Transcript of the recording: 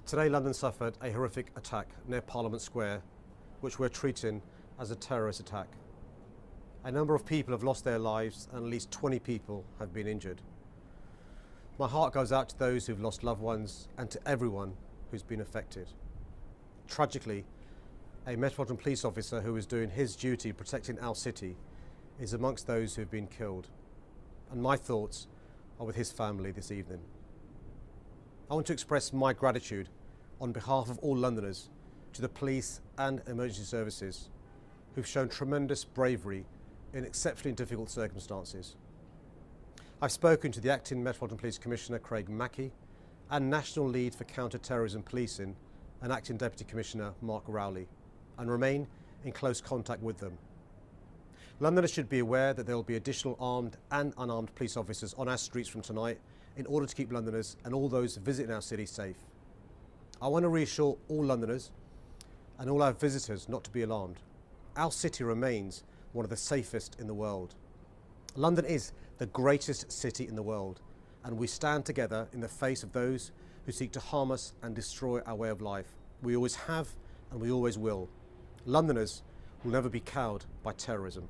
Today, London suffered a horrific attack near Parliament Square, which we're treating as a terrorist attack. A number of people have lost their lives and at least 20 people have been injured. My heart goes out to those who've lost loved ones and to everyone who's been affected. Tragically, a Metropolitan Police officer who is doing his duty protecting our city is amongst those who've been killed. And my thoughts are with his family this evening. I want to express my gratitude on behalf of all Londoners to the police and emergency services who've shown tremendous bravery in exceptionally difficult circumstances. I've spoken to the Acting Metropolitan Police Commissioner Craig Mackey and National Lead for Counter-Terrorism Policing and Acting Deputy Commissioner Mark Rowley and remain in close contact with them. Londoners should be aware that there will be additional armed and unarmed police officers on our streets from tonight in order to keep Londoners and all those visiting our city safe. I want to reassure all Londoners and all our visitors not to be alarmed. Our city remains one of the safest in the world. London is the greatest city in the world, and we stand together in the face of those who seek to harm us and destroy our way of life. We always have and we always will. Londoners will never be cowed by terrorism.